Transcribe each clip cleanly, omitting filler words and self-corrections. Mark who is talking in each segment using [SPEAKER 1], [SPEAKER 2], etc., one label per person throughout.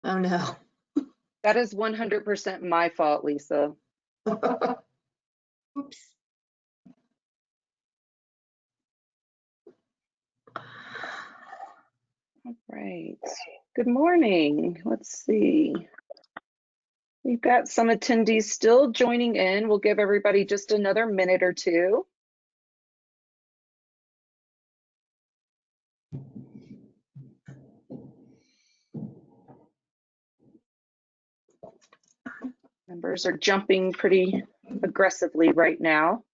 [SPEAKER 1] Oh no.
[SPEAKER 2] That is 100% my fault, Lisa.
[SPEAKER 1] Oops.
[SPEAKER 2] All right. Good morning. Let's see. We've got some attendees still joining in. We'll give everybody just another minute or two. Members are jumping pretty aggressively right now.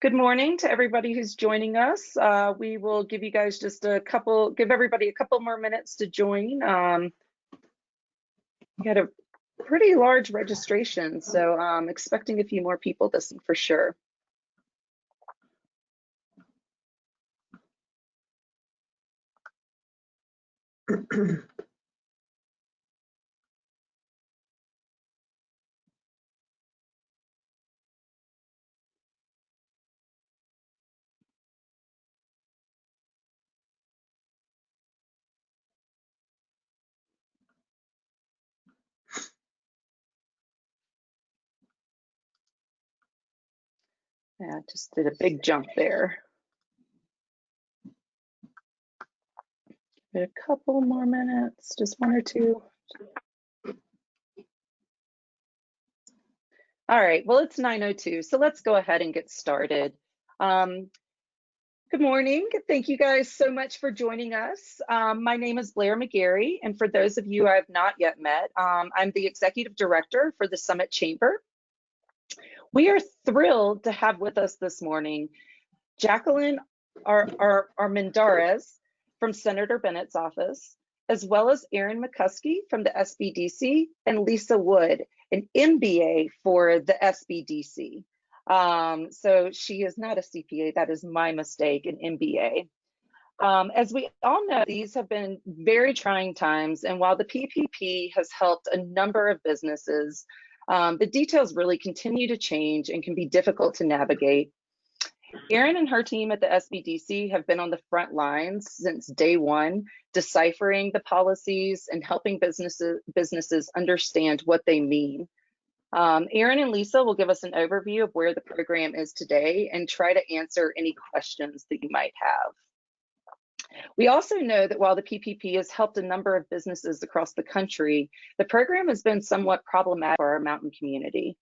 [SPEAKER 2] Good morning to everybody who's joining us. We will give you guys just give everybody a couple more minutes to join. We had a pretty large registration, so I'm expecting a few more people this for sure. Yeah, just did a big jump there. A couple more minutes, just one or two. All right, well, it's 9:02, so let's go ahead and get started. Good morning. Thank you guys so much for joining us. My name is Blair McGarry, and for those of you I have not yet met, I'm the Executive Director for the Summit Chamber. We are thrilled to have with us this morning Jacqueline Armendariz from Senator Bennett's office, as well as Erin MCuskey from the SBDC and Lisa Wood, an MBA for the SBDC. So she is not a CPA, that is my mistake, an MBA. As we all know, these have been very trying times, and while the PPP has helped a number of businesses, the details really continue to change and can be difficult to navigate. Erin and her team at the SBDC have been on the front lines since day one, deciphering the policies and helping businesses understand what they mean. Erin and Lisa will give us an overview of where the program is today and try to answer any questions that you might have. We also know that while the PPP has helped a number of businesses across the country, the program has been somewhat problematic for our mountain community.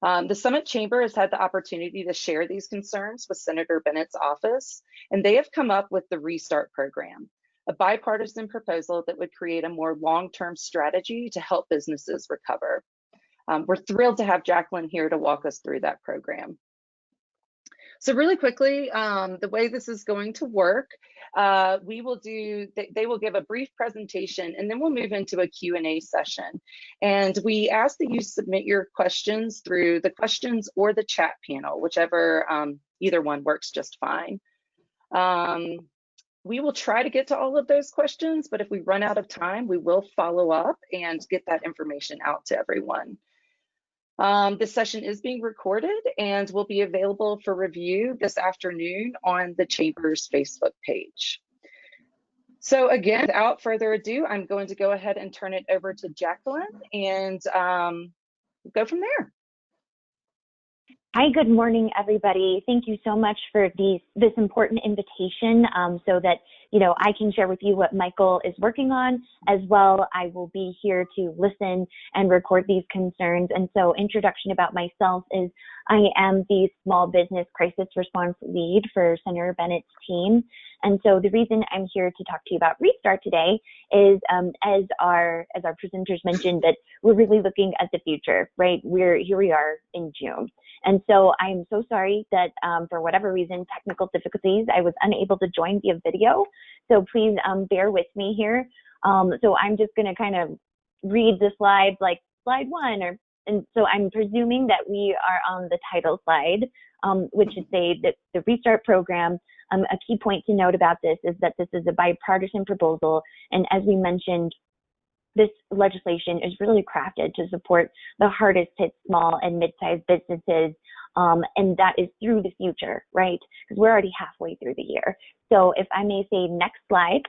[SPEAKER 2] The Summit Chamber has had the opportunity to share these concerns with Senator Bennett's office, and they have come up with the Restart program, a bipartisan proposal that would create a more long-term strategy to help businesses recover. We're thrilled to have Jacqueline here to walk us through that program. So really quickly, the way this is going to work, they will give a brief presentation and then we'll move into a Q&A session. And we ask that you submit your questions through the questions or the chat panel, whichever, either one works just fine. We will try to get to all of those questions, but if we run out of time, we will follow up and get that information out to everyone. This session is being recorded and will be available for review this afternoon on the Chamber's Facebook page. So again, without further ado, I'm going to go ahead and turn it over to Jacqueline and go from there.
[SPEAKER 3] Hi, good morning, everybody. Thank you so much for this important invitation so that, I can share with you what Michael is working on. As well, I will be here to listen and record these concerns. And so introduction about myself is I am the Small Business Crisis Response Lead for Senator Bennett's team. And so the reason I'm here to talk to you about Restart today is, as our presenters mentioned, that we're really looking at the future, right? Here we are in June. And so I'm so sorry that for whatever reason, technical difficulties, I was unable to join via video. So please bear with me here. So I'm just going to kind of read the slides like slide one, and so I'm presuming that we are on the title slide, which should say that the Restart program. A key point to note about this is that this is a bipartisan proposal, and as we mentioned, this legislation is really crafted to support the hardest hit small and mid-sized businesses, and that is through the future, right? Because we're already halfway through the year. So if I may say next slide.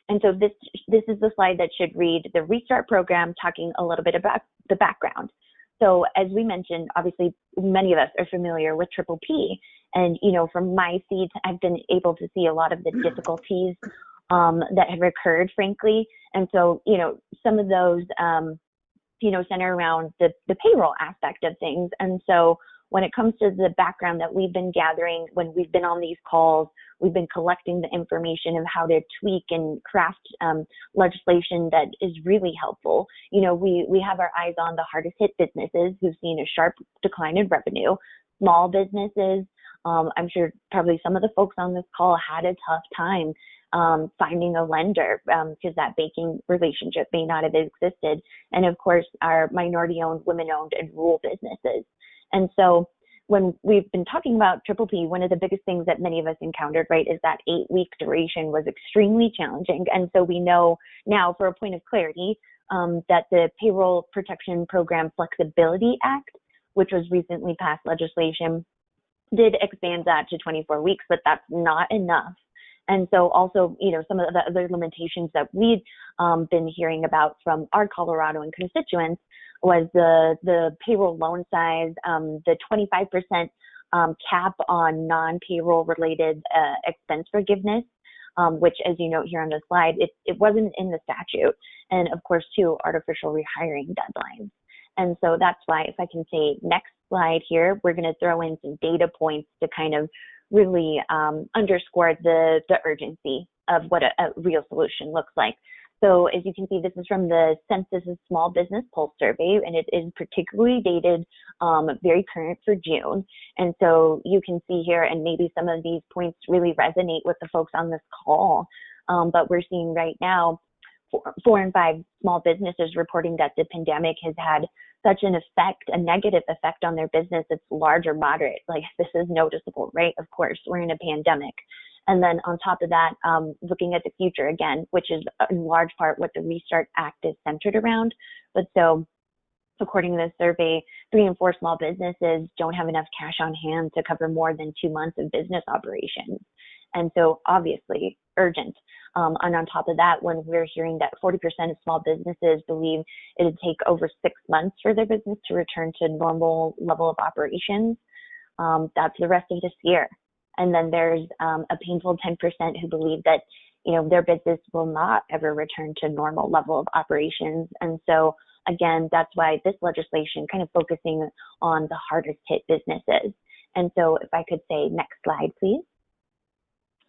[SPEAKER 3] And so this is the slide that should read the Restart program, talking a little bit about the background. So as we mentioned, obviously many of us are familiar with PPP, and from my seat, I've been able to see a lot of the difficulties that have occurred, frankly. And so some of those center around the payroll aspect of things. And so when it comes to the background that we've been gathering when we've been on these calls, we've been collecting the information of how to tweak and craft legislation that is really helpful. We have our eyes on the hardest hit businesses who've seen a sharp decline in revenue, small businesses. I'm sure probably some of the folks on this call had a tough time finding a lender because that banking relationship may not have existed. And of course, our minority-owned, women-owned, and rural businesses. And so when we've been talking about PPP, one of the biggest things that many of us encountered, right, is that 8-week duration was extremely challenging. And so we know now, for a point of clarity, that the Payroll Protection Program Flexibility Act, which was recently passed legislation, did expand that to 24 weeks, but that's not enough. And so also, some of the other limitations that we've been hearing about from our Coloradoan constituents was the payroll loan size, the 25% cap on non-payroll related expense forgiveness, which, as you note here on the slide, it wasn't in the statute. And of course, too, artificial rehiring deadlines. And so that's why, if I can say next slide here, we're going to throw in some data points to kind of really underscore the urgency of what a real solution looks like. So as you can see, this is from the Census Small Business Pulse Survey, and it is particularly dated very current for June. And so you can see here, and maybe some of these points really resonate with the folks on this call, but we're seeing right now 4 in 5 small businesses reporting that the pandemic has had such an effect, a negative effect on their business. It's large or moderate. Like, this is noticeable, right? Of course, we're in a pandemic. And then on top of that, looking at the future again, which is in large part what the Restart Act is centered around. But so according to this survey, 3 in 4 small businesses don't have enough cash on hand to cover more than 2 months of business operations. And so obviously urgent. And on top of that, when we're hearing that 40% of small businesses believe it would take over 6 months for their business to return to normal level of operations, that's the rest of this year. And then there's a painful 10% who believe that, their business will not ever return to normal level of operations. And so again, that's why this legislation kind of focusing on the hardest hit businesses. And so if I could say next slide, please.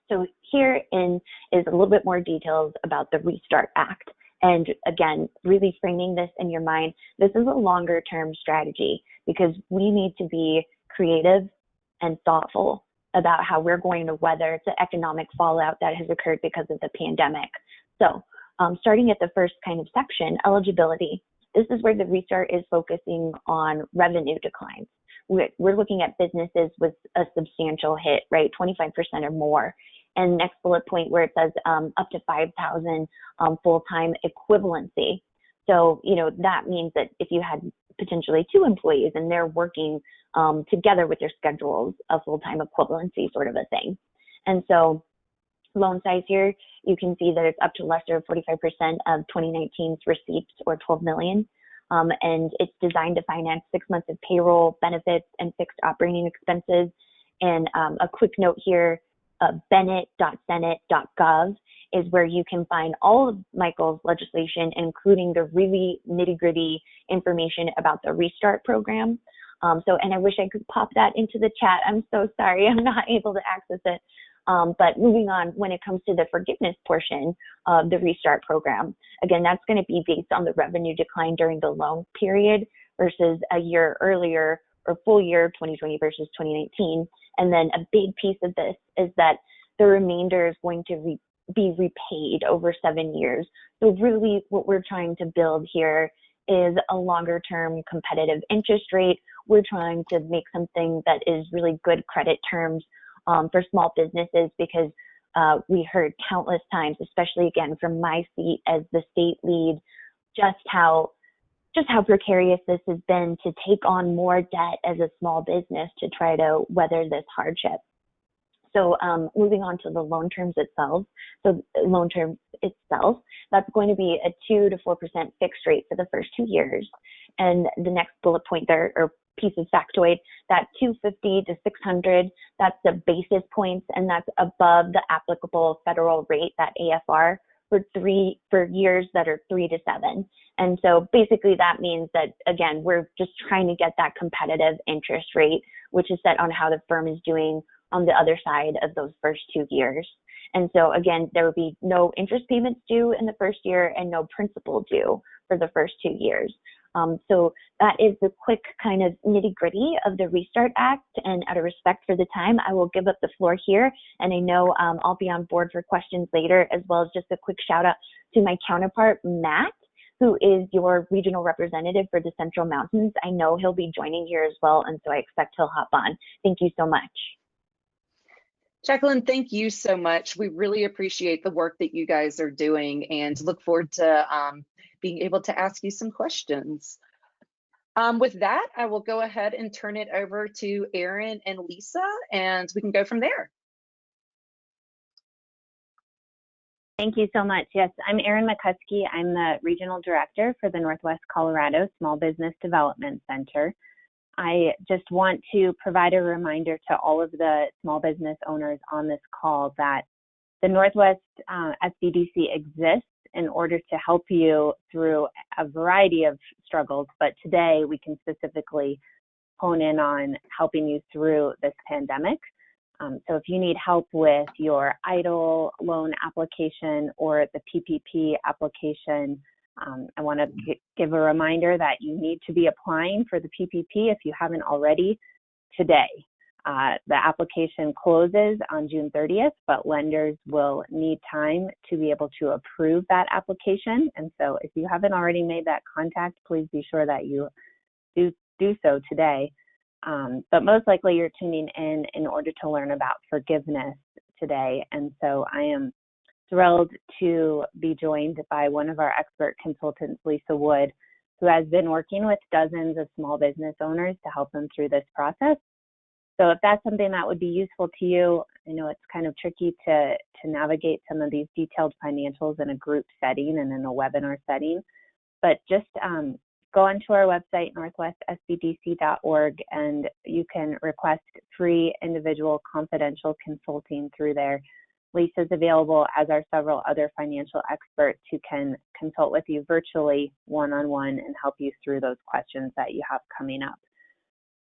[SPEAKER 3] So here is a little bit more details about the Restart Act. And again, really framing this in your mind, this is a longer term strategy because we need to be creative and thoughtful about how we're going to weather the economic fallout that has occurred because of the pandemic. So starting at the first kind of section, eligibility, this is where the Restart is focusing on revenue declines. We're looking at businesses with a substantial hit, right? 25% or more. And next bullet point where it says up to 5,000 full-time equivalency. So, that means that if you had potentially 2 employees and they're working together with their schedules, a full-time equivalency sort of a thing. And so loan size here, you can see that it's up to lesser 45% of 2019's receipts or 12 million. And it's designed to finance 6 months of payroll, benefits, and fixed operating expenses. And a quick note here, Bennet.senate.gov is where you can find all of Michael's legislation, including the really nitty-gritty information about the Restart program. And I wish I could pop that into the chat. I'm so sorry, I'm not able to access it. But moving on, when it comes to the forgiveness portion of the Restart program, again, that's going to be based on the revenue decline during the loan period versus a year earlier or full year 2020 versus 2019. And then a big piece of this is that the remainder is going to be repaid over 7 years. So really what we're trying to build here is a longer term competitive interest rate. We're trying to make something that is really good credit terms for small businesses because we heard countless times, especially again from my seat as the state lead just how precarious this has been to take on more debt as a small business to try to weather this hardship. So moving on to the loan terms itself. So loan term itself, that's going to be a 2 to 4% fixed rate for the first 2 years. And the next bullet point there, or piece of factoid, that 250 to 600, that's the basis points, and that's above the applicable federal rate, that AFR, for years that are 3 to 7. And so basically that means that, again, we're just trying to get that competitive interest rate, which is set on how the firm is doing on the other side of those first 2 years. And so again, there will be no interest payments due in the first year and no principal due for the first 2 years. So that is the quick kind of nitty gritty of the Restart Act. And out of respect for the time, I will give up the floor here. And I know I'll be on board for questions later, as well as just a quick shout out to my counterpart, Matt, who is your regional representative for the Central Mountains. I know he'll be joining here as well. And so I expect he'll hop on. Thank you so much.
[SPEAKER 2] Jacqueline, thank you so much. We really appreciate the work that you guys are doing and look forward to being able to ask you some questions. With that, I will go ahead and turn it over to Erin and Lisa, and we can go from there.
[SPEAKER 1] Thank you so much. Yes, I'm Erin McCuskey. I'm the Regional Director for the Northwest Colorado Small Business Development Center. I just want to provide a reminder to all of the small business owners on this call that the Northwest SBDC exists in order to help you through a variety of struggles, but today we can specifically hone in on helping you through this pandemic. So if you need help with your EIDL loan application or the PPP application, I want to give a reminder that you need to be applying for the PPP if you haven't already today. The application closes on June 30th, but lenders will need time to be able to approve that application. And so if you haven't already made that contact, please be sure that you do so today. But most likely you're tuning in order to learn about forgiveness today. And so I am thrilled to be joined by one of our expert consultants, Lisa Wood, who has been working with dozens of small business owners to help them through this process. So if that's something that would be useful to you, I know it's kind of tricky to navigate some of these detailed financials in a group setting and in a webinar setting, but just go onto our website, northwestsbdc.org, and you can request free individual confidential consulting through there. Lisa's available, as are several other financial experts who can consult with you virtually one-on-one and help you through those questions that you have coming up.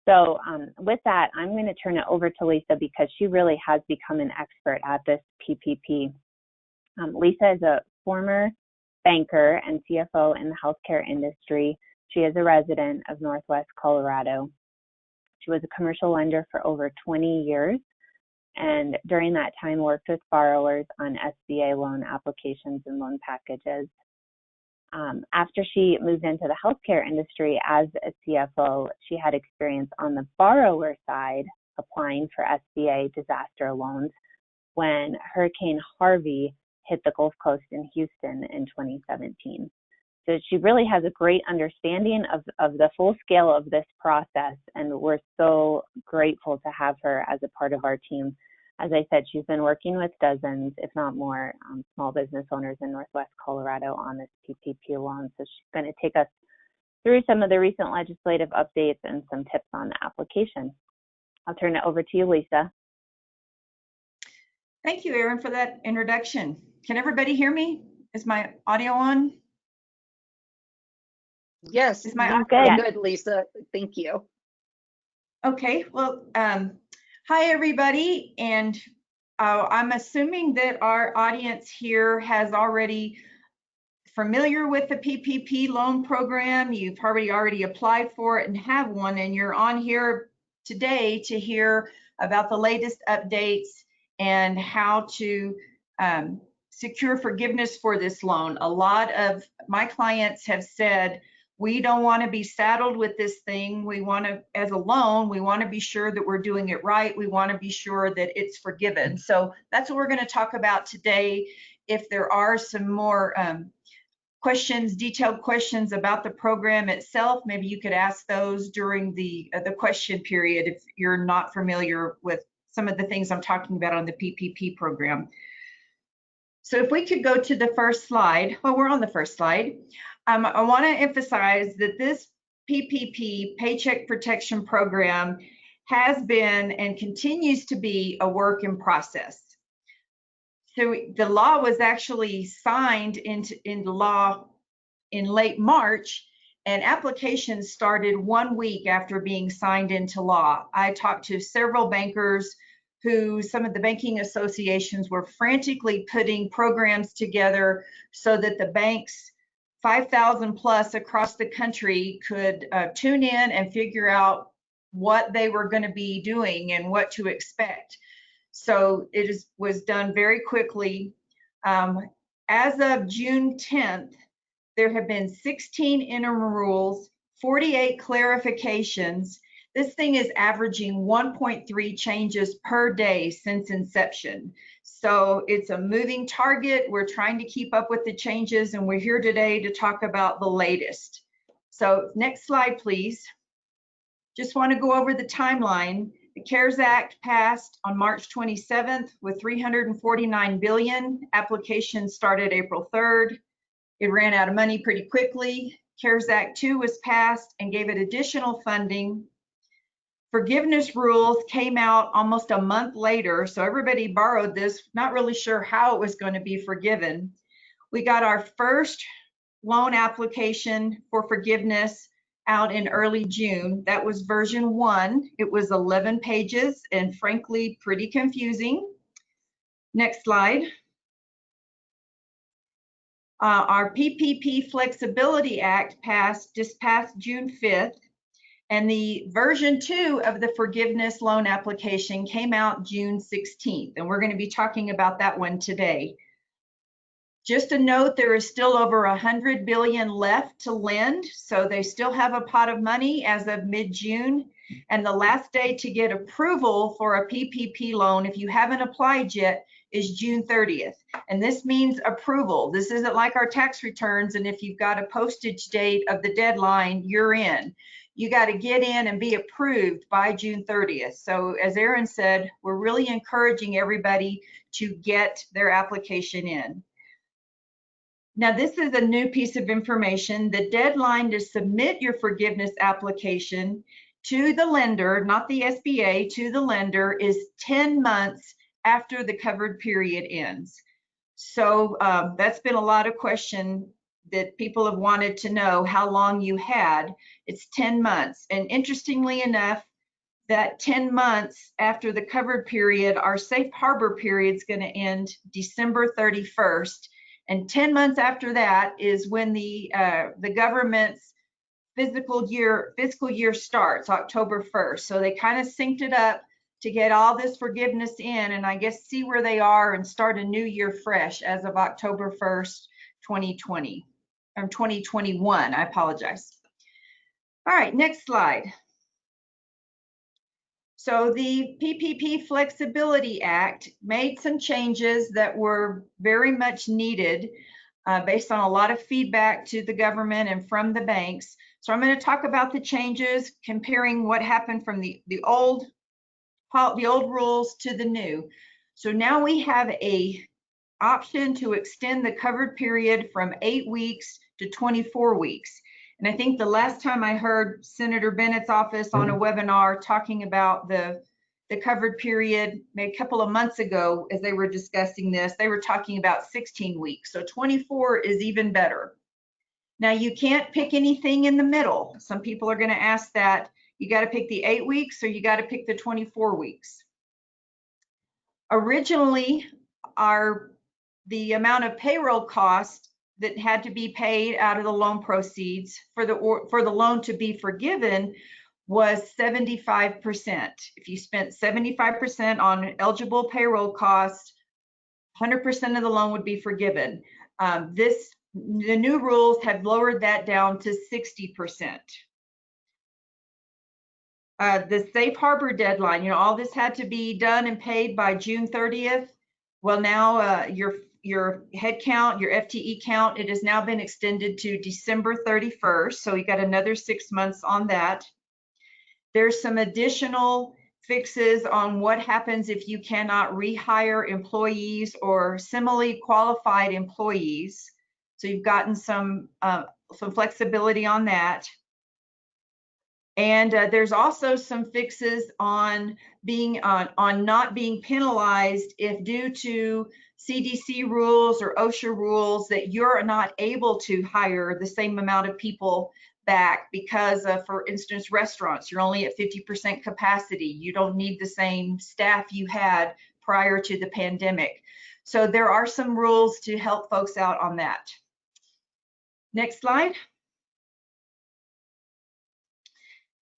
[SPEAKER 1] So with that, I'm going to turn it over to Lisa because she really has become an expert at this PPP. Lisa is a former banker and CFO in the healthcare industry. She is a resident of Northwest Colorado. She was a commercial lender for over 20 years, and during that time worked with borrowers on SBA loan applications and loan packages. After she moved into the healthcare industry as a CFO, she had experience on the borrower side applying for SBA disaster loans when Hurricane Harvey hit the Gulf Coast in Houston in 2017. So she really has a great understanding of the full scale of this process, and we're so grateful to have her as a part of our team. As I said, she's been working with dozens, if not more, small business owners in Northwest Colorado on this PPP loan. So she's going to take us through some of the recent legislative updates and some tips on the application. I'll turn it over to you, Lisa.
[SPEAKER 4] Thank you, Erin, for that introduction. Can everybody hear me? Is my audio on?
[SPEAKER 2] Yes,
[SPEAKER 4] Is my
[SPEAKER 2] audio good, Lisa? Thank you.
[SPEAKER 4] Okay, well, hi, everybody, and I'm assuming that our audience here has already familiar with the PPP loan program. You've probably already applied for it and have one, and you're on here today to hear about the latest updates and how to secure forgiveness for this loan. A lot of my clients have said, we don't want to be saddled with this thing. We want to, as a loan, we want to be sure that we're doing it right. We want to be sure that it's forgiven. So that's what we're going to talk about today. If there are some more questions, detailed questions about the program itself, maybe you could ask those during the question period if you're not familiar with some of the things I'm talking about on the PPP program. So if we could go to the first slide. Well, we're on the first slide. I want to emphasize that this PPP Paycheck Protection Program has been and continues to be a work in process. So the law was actually signed into law in late March, and applications started 1 week after being signed into law. I talked to several bankers who some of the banking associations were frantically putting programs together so that the banks 5,000 plus across the country could tune in and figure out what they were going to be doing and what to expect. So it was done very quickly. As of June 10th, there have been 16 interim rules, 48 clarifications. This thing is averaging 1.3 changes per day since inception. So it's a moving target. We're trying to keep up with the changes, and we're here today to talk about the latest. So next slide, please. Just want to go over the timeline. The CARES Act passed on March 27th with $349 billion. Applications started April 3rd. It ran out of money pretty quickly. CARES Act 2 was passed and gave it additional funding. Forgiveness rules came out almost a month later, so everybody borrowed this, not really sure how it was going to be forgiven. We got our first loan application for forgiveness out in early June. That was version 1. It was 11 pages and frankly pretty confusing. Next slide. Our PPP Flexibility Act just passed June 5th. And the version 2 of the forgiveness loan application came out June 16th, and we're going to be talking about that one today. Just a note, there is still over $100 billion left to lend, so they still have a pot of money as of mid-June. And the last day to get approval for a PPP loan, if you haven't applied yet, is June 30th. And this means approval. This isn't like our tax returns, and if you've got a postage date of the deadline, you're in. You got to get in and be approved by June 30th. So as Erin said, we're really encouraging everybody to get their application in. Now, this is a new piece of information. The deadline to submit your forgiveness application to the lender, not the SBA, to the lender, is 10 months after the covered period ends. So that's been a lot of question that people have wanted to know how long you had. It's 10 months. And interestingly enough, that 10 months after the covered period, our safe harbor period is going to end December 31st. And 10 months after that is when the government's fiscal year starts, October 1st. So they kind of synced it up to get all this forgiveness in, and I guess see where they are and start a new year fresh as of October 1st, 2020, or 2021, I apologize. All right, next slide. So the PPP Flexibility Act made some changes that were very much needed based on a lot of feedback to the government and from the banks. So I'm going to talk about the changes, comparing what happened from the old rules to the new. So now we have a option to extend the covered period from 8 weeks to 24 weeks. And I think the last time I heard Senator Bennett's office on a webinar talking about the covered period, maybe a couple of months ago, as they were discussing this, they were talking about 16 weeks. So 24 is even better. Now you can't pick anything in the middle. Some people are going to ask that. You got to pick the 8 weeks or you got to pick the 24 weeks. Originally, the amount of payroll cost that had to be paid out of the loan proceeds for the loan to be forgiven was 75%. If you spent 75% on eligible payroll costs, 100% of the loan would be forgiven. The new rules have lowered that down to 60%. The safe harbor deadline, all this had to be done and paid by June 30th. Well, now your head count, your FTE count, it has now been extended to December 31st. So you got another 6 months on that. There's some additional fixes on what happens if you cannot rehire employees or similarly qualified employees. So you've gotten some flexibility on that. And there's also some fixes on not being penalized if due to CDC rules or OSHA rules that you're not able to hire the same amount of people back because of, for instance, restaurants, you're only at 50% capacity. You don't need the same staff you had prior to the pandemic. So there are some rules to help folks out on that. Next slide.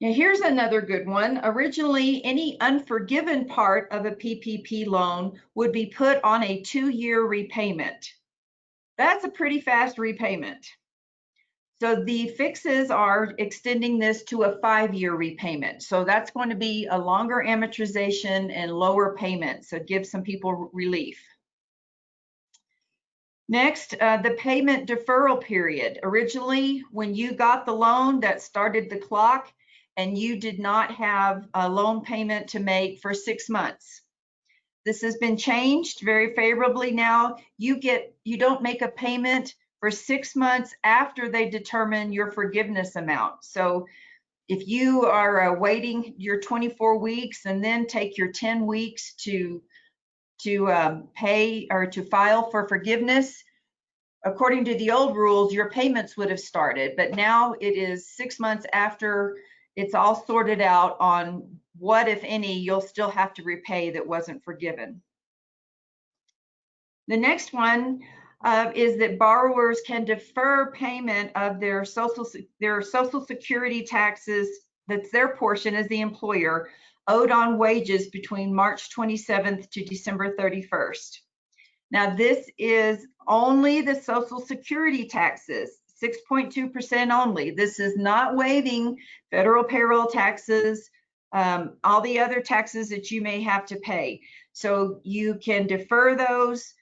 [SPEAKER 4] Now here's another good one. Originally, any unforgiven part of a PPP loan would be put on a 2-year repayment. That's a pretty fast repayment. So the fixes are extending this to a 5-year repayment. So that's going to be a longer amortization and lower payment. So give some people relief. Next, the payment deferral period. Originally, when you got the loan, that started the clock, and you did not have a loan payment to make for 6 months. This has been changed very favorably now. You don't make a payment for 6 months after they determine your forgiveness amount. So if you are waiting your 24 weeks and then take your 10 weeks to pay or to file for forgiveness, according to the old rules, your payments would have started, but now it is 6 months after it's all sorted out on what, if any, you'll still have to repay that wasn't forgiven. The next one is that borrowers can defer payment of their Social Security taxes, that's their portion as the employer, owed on wages between March 27th to December 31st. Now this is only the Social Security taxes, 6.2% only. This is not waiving federal payroll taxes, all the other taxes that you may have to pay. So you can defer those,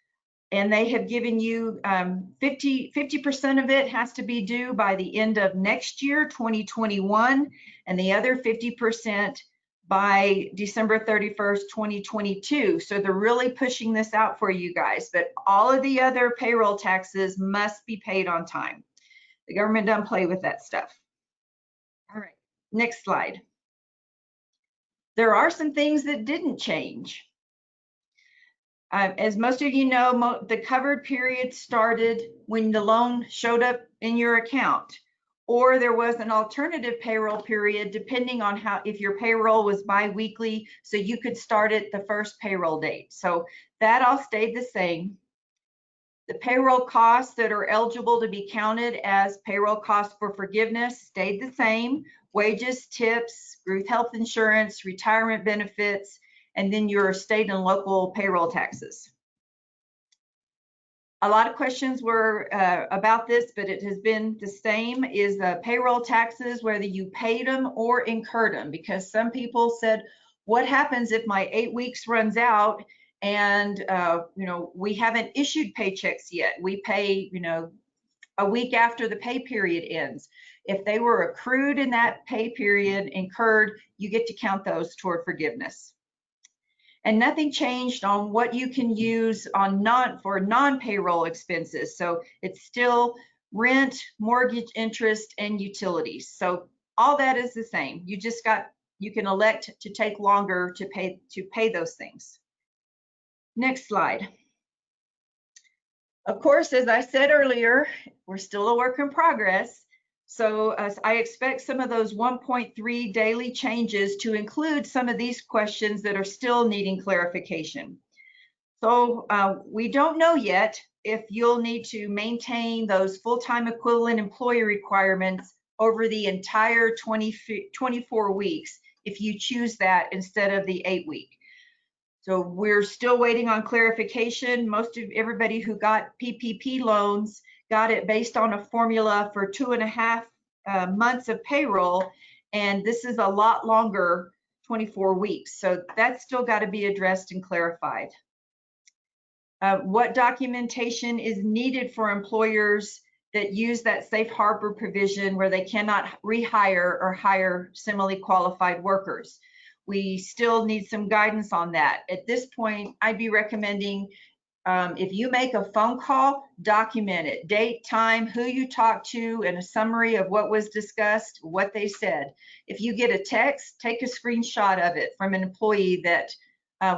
[SPEAKER 4] and they have given you 50% of it has to be due by the end of next year, 2021, and the other 50% by December 31st, 2022. So they're really pushing this out for you guys, but all of the other payroll taxes must be paid on time. The government doesn't play with that stuff. All right, next slide. There are some things that didn't change. As most of you know, the covered period started when the loan showed up in your account, or there was an alternative payroll period depending on if your payroll was bi-weekly, so you could start at the first payroll date. So that all stayed the same. The payroll costs that are eligible to be counted as payroll costs for forgiveness stayed the same. Wages, tips, group health insurance, retirement benefits, and then your state and local payroll taxes. A lot of questions were about this, but it has been the same, is the payroll taxes, whether you paid them or incurred them, because some people said, what happens if my 8 weeks runs out and we haven't issued paychecks yet? We pay a week after the pay period ends. If they were accrued in that pay period, incurred, you get to count those toward forgiveness. And nothing changed on what you can use on non-payroll expenses. So it's still rent, mortgage interest, and utilities. So all that is the same. You can elect to take longer to pay those things. Next slide. Of course, as I said earlier, we're still a work in progress. So I expect some of those 1.3 daily changes to include some of these questions that are still needing clarification. So we don't know yet if you'll need to maintain those full-time equivalent employee requirements over the entire 24 weeks if you choose that instead of the 8-week. So we're still waiting on clarification. Most of everybody who got PPP loans got it based on a formula for 2.5 months of payroll, and this is a lot longer, 24 weeks. So that's still got to be addressed and clarified. what documentation is needed for employers that use that safe harbor provision where they cannot rehire or hire similarly qualified workers. We still need some guidance on that. At this point, I'd be recommending if you make a phone call, document it, date, time, who you talked to, and a summary of what was discussed, what they said. If you get a text, take a screenshot of it from an employee that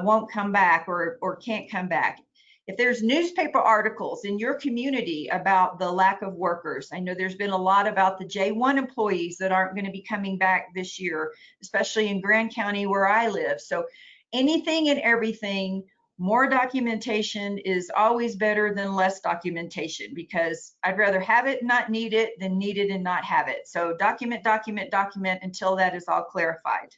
[SPEAKER 4] won't come back or can't come back. If there's newspaper articles in your community about the lack of workers, I know there's been a lot about the J1 employees that aren't going to be coming back this year, especially in Grand County where I live. So anything and everything, more documentation is always better than less documentation, because I'd rather have it and not need it than need it and not have it. So document, document, document until that is all clarified.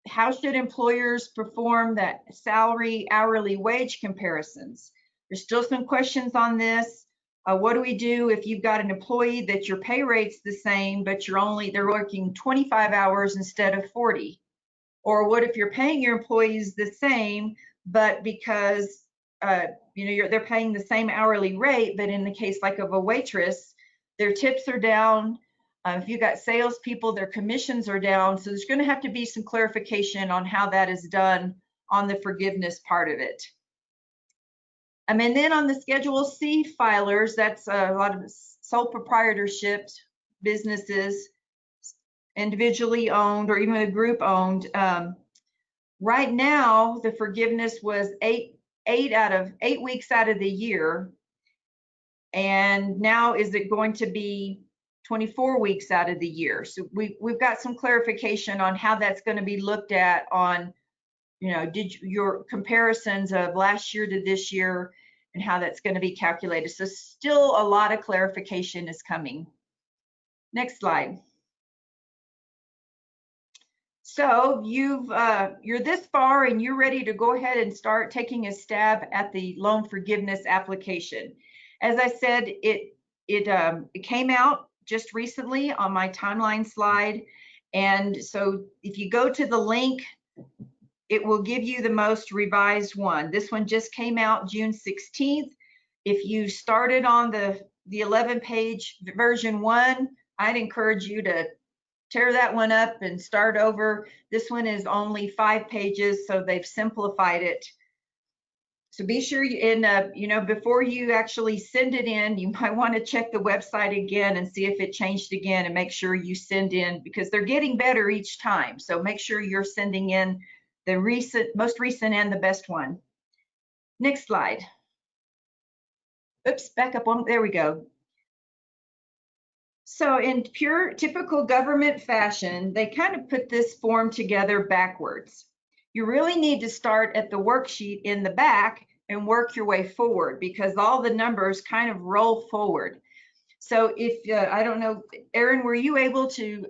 [SPEAKER 4] How should employers perform that salary hourly wage comparisons? There's still some questions on this. What do we do if you've got an employee that your pay rate's the same, but they're working 25 hours instead of 40? Or what if you're paying your employees the same, but because they're paying the same hourly rate, but in the case like of a waitress, their tips are down. If you've got salespeople, their commissions are down. So there's going to have to be some clarification on how that is done on the forgiveness part of it. And then on the Schedule C filers, that's a lot of sole proprietorship businesses, individually owned or even a group owned. Right now, the forgiveness was 8 weeks out of the year. And now is it going to be 24 weeks out of the year? So we've got some clarification on how that's going to be looked at on, your comparisons of last year to this year and how that's going to be calculated. So still a lot of clarification is coming. Next slide. So you're this far and you're ready to go ahead and start taking a stab at the loan forgiveness application. As I said, it came out just recently on my timeline slide. And so if you go to the link, it will give you the most revised one. This one just came out June 16th. If you started on the 11-page version 1, I'd encourage you to tear that one up and start over. This one is only 5 pages, so they've simplified it. So be sure before you actually send it in, you might want to check the website again and see if it changed again, and make sure you send in, because they're getting better each time. So make sure you're sending in the most recent and the best one. Next slide. Oops, back up one. There we go. So in pure typical government fashion, they kind of put this form together backwards. You really need to start at the worksheet in the back and work your way forward, because all the numbers kind of roll forward. So if, I don't know, Erin, were you able to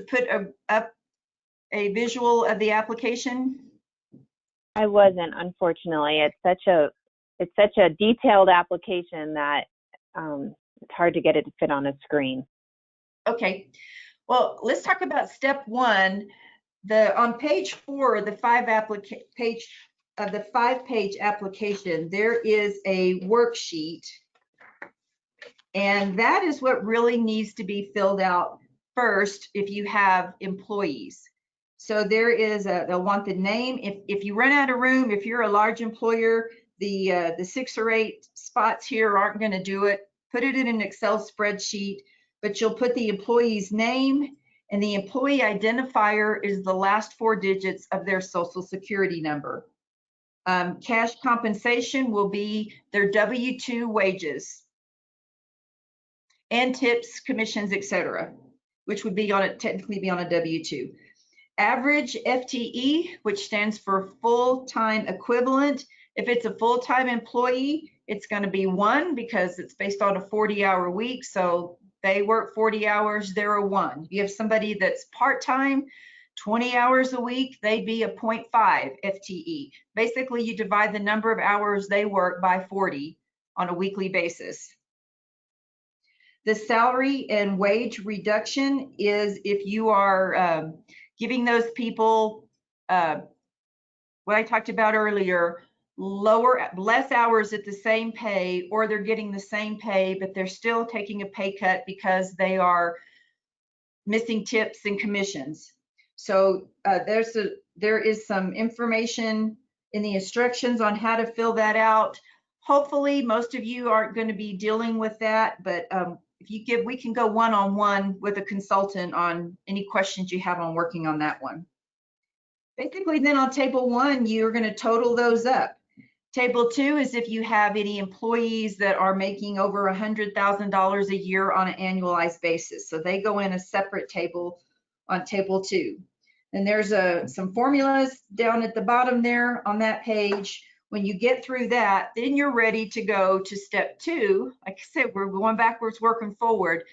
[SPEAKER 4] put up a visual of the application?
[SPEAKER 1] I wasn't, unfortunately. It's such a detailed application that it's hard to get it to fit on a screen. Okay, well, let's talk about step 1. On page 4 of the 5-page application, there is a worksheet, and that is what really needs to be filled out first if you have employees. So there is they'll want the name. If you run out of room, if you're a large employer, the 6 or 8 spots here aren't going to do it. Put it in an Excel spreadsheet, but you'll put the employee's name, and the employee identifier is the last 4 digits of their social security number. Cash compensation will be their W-2 wages and tips, commissions, etc., which would be technically be on a W-2. Average FTE, which stands for full-time equivalent. If it's a full-time employee, it's going to be 1, because it's based on a 40-hour week. So they work 40 hours, they're a 1. If you have somebody that's part-time, 20 hours a week, they'd be a 0.5 FTE. Basically, you divide the number of hours they work by 40 on a weekly basis. The salary and wage reduction is if you are giving those people
[SPEAKER 4] what I talked about earlier, less hours at the same pay, or they're getting the same pay, but they're still taking a pay cut because they are missing tips and commissions. So there is some information in the instructions on how to fill that out. Hopefully, most of you aren't going to be dealing with that, but we can go one-on-one with a consultant on any questions you have on working on that one. Basically, then on table 1, you're going to total those up. Table 2 is if you have any employees that are making over $100,000 a year on an annualized basis. So they go in a separate table on table 2. And there's some formulas down at the bottom there on that page. When you get through that, then you're ready to go to step 2. Like I said, we're going backwards, working forward.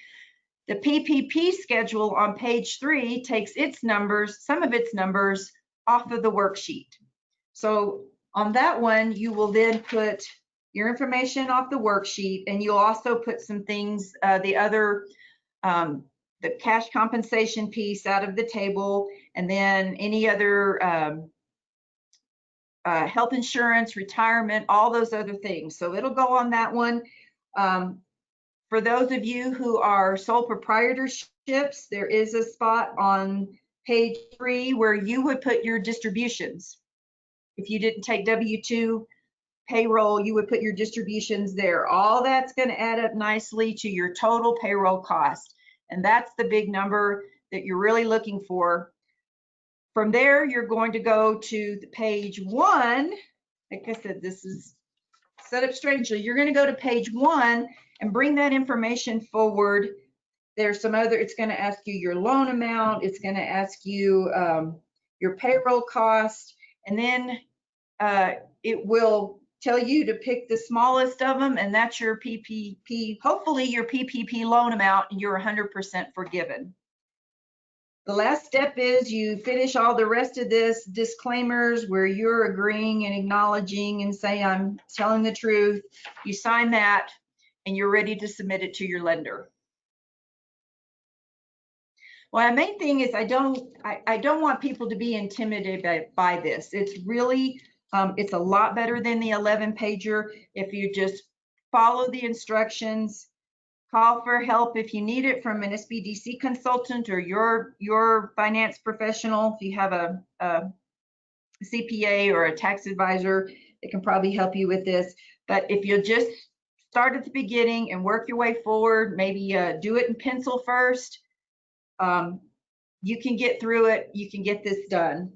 [SPEAKER 4] The PPP schedule on page 3 takes its numbers, some of its numbers, off of the worksheet. So on that one, you will then put your information off the worksheet, and you'll also put some things, the cash compensation piece out of the table, and then any other health insurance, retirement, all those other things. So it'll go on that one. For those of you who are sole proprietorships, there is a spot on page 3 where you would put your distributions. If you didn't take W-2 payroll, you would put your distributions there. All that's going to add up nicely to your total payroll cost. And that's the big number that you're really looking for. From there, you're going to go to the page 1. Like I said, this is set up strangely. You're going to go to page 1 and bring that information forward. There's some other, it's going to ask you your loan amount. It's going to ask you your payroll cost. And then it will tell you to pick the smallest of them, and that's your PPP, hopefully your PPP loan amount, and you're 100% forgiven. The last step is you finish all the rest of this disclaimers where you're agreeing and acknowledging and say, I'm telling the truth. You sign that, and you're ready to submit it to your lender. Well, the main thing is I don't want people to be intimidated by this. It's really, it's a lot better than the 11-pager. If you just follow the instructions, call for help if you need it from an SBDC consultant or your finance professional. If you have a CPA or a tax advisor, it can probably help you with this. But if you just start at the beginning and work your way forward, maybe do it in pencil first, you can get through it. You can get this done.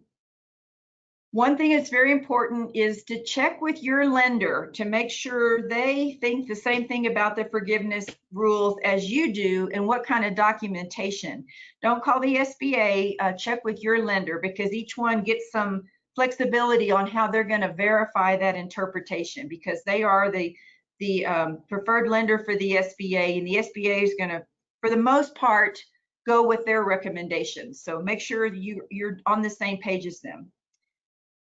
[SPEAKER 4] One thing that's very important is to check with your lender to make sure they think the same thing about the forgiveness rules as you do and what kind of documentation. Don't call the SBA, check with your lender, because each one gets some flexibility on how they're going to verify that interpretation, because they are the preferred lender for the SBA, and the SBA is going to, for the most part, go with their recommendations. So make sure you're on the same page as them.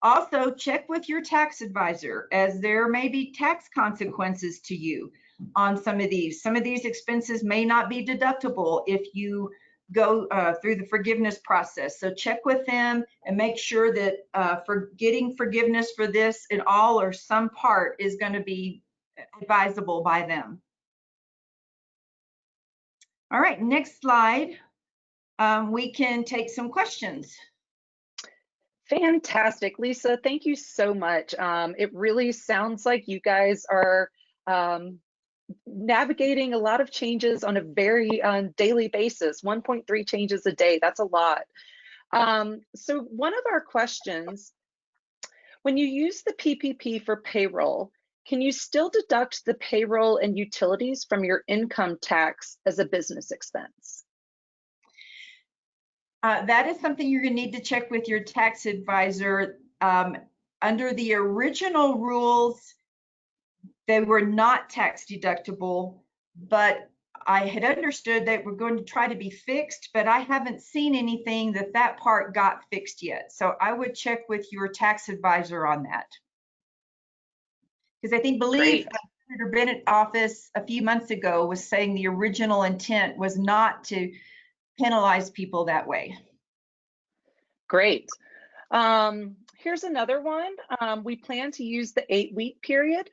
[SPEAKER 4] Also, check with your tax advisor, as there may be tax consequences to you on some of these. Some of these expenses may not be deductible if you go through the forgiveness process. So check with them and make sure that for getting forgiveness for this in all or some part is going to be advisable by them. All right, next slide. We can take some questions.
[SPEAKER 2] Fantastic, Lisa. Thank you so much. It really sounds like you guys are navigating a lot of changes on a very daily basis. 1.3 changes a day, that's a lot. So one of our questions, when you use the PPP for payroll, can you still deduct the payroll and utilities from your income tax as a business expense?
[SPEAKER 4] That is something you're going to need to check with your tax advisor. Under the original rules, they were not tax deductible, but I had understood they were going to try to be fixed, but I haven't seen anything that part got fixed yet. So I would check with your tax advisor on that. Because I believe Senator Bennet office a few months ago was saying the original intent was not to penalize people that way.
[SPEAKER 2] Great. Here's another one. We plan to use the 8-week period.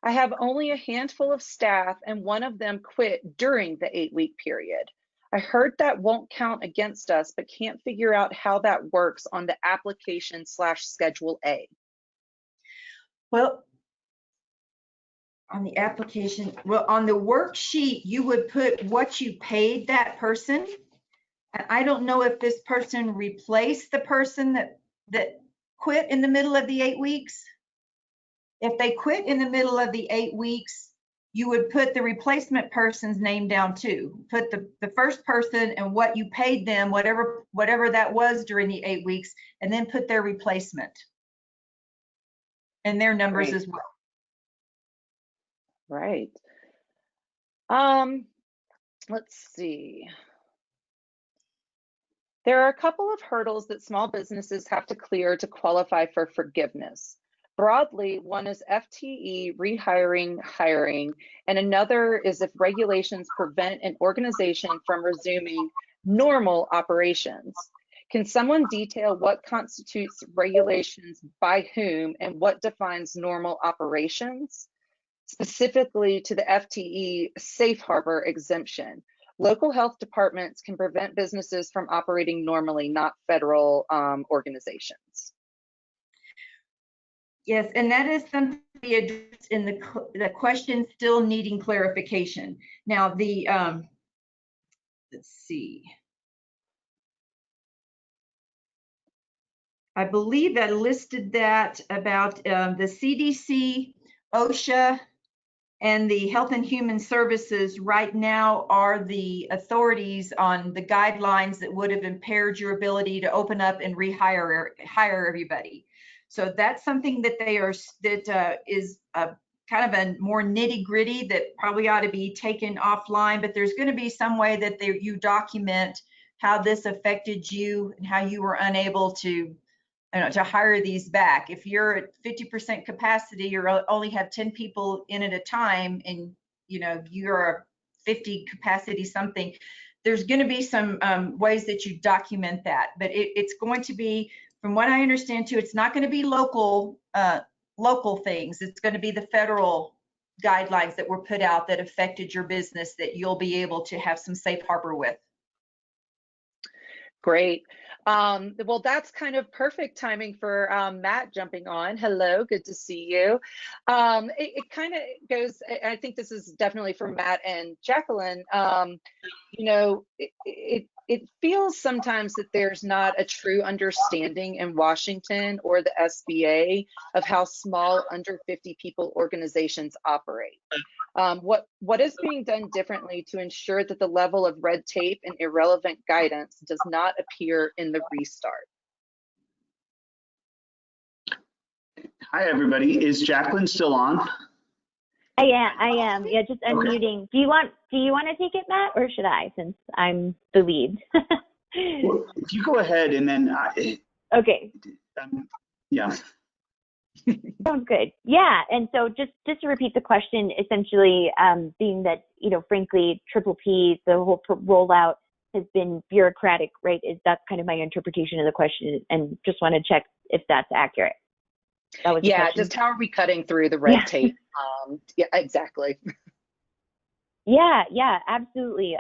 [SPEAKER 2] I have only a handful of staff and one of them quit during the 8-week period. I heard that won't count against us, but can't figure out how that works on the application/Schedule A.
[SPEAKER 4] Well, on the application, well, on the worksheet, you would put what you paid that person. And I don't know if this person replaced the person that quit in the middle of the 8 weeks. If they quit in the middle of the 8 weeks, you would put the replacement person's name down too. Put the first person and what you paid them, whatever that was during the 8 weeks, and then put their replacement and their numbers as well.
[SPEAKER 2] Right. Let's see. There are a couple of hurdles that small businesses have to clear to qualify for forgiveness. Broadly, one is FTE rehiring, hiring, and another is if regulations prevent an organization from resuming normal operations. Can someone detail what constitutes regulations by whom and what defines normal operations? Specifically to the FTE safe harbor exemption. Local health departments can prevent businesses from operating normally, not federal organizations.
[SPEAKER 4] Yes, and that is something to be addressed in the question still needing clarification. Now the, let's see. I believe that listed that about the CDC, OSHA, and the Health and Human Services right now are the authorities on the guidelines that would have impaired your ability to open up and hire everybody. So that's something that is kind of a more nitty gritty that probably ought to be taken offline, but there's going to be some way that you document how this affected you and how you were unable to hire these back. If you're at 50% capacity, you only have 10 people in at a time, and you're a 50 capacity something, there's going to be some ways that you document that. But it's going to be, from what I understand too, it's not going to be local things. It's going to be the federal guidelines that were put out that affected your business that you'll be able to have some safe harbor with.
[SPEAKER 2] Great. Well, that's kind of perfect timing for Matt jumping on. Hello, good to see you. It kind of goes, I think this is definitely for Matt and Jacqueline. It feels sometimes that there's not a true understanding in Washington or the SBA of how small under 50 people organizations operate. What is being done differently to ensure that the level of red tape and irrelevant guidance does not appear in the restart?
[SPEAKER 5] Hi, everybody. Is Jacqueline still on?
[SPEAKER 3] I am. Yeah, just unmuting. Okay. Do you want to take it, Matt, or should I, since I'm the lead?
[SPEAKER 5] Well, if you go ahead and then
[SPEAKER 3] okay.
[SPEAKER 5] Yeah.
[SPEAKER 3] Sounds good. Yeah, and so just to repeat the question, essentially, being that frankly, PPP, the whole rollout has been bureaucratic, right? That's kind of my interpretation of the question, and just want to check if that's accurate. That was
[SPEAKER 2] just how are we cutting through the red tape? Yeah, exactly.
[SPEAKER 3] Yeah, absolutely.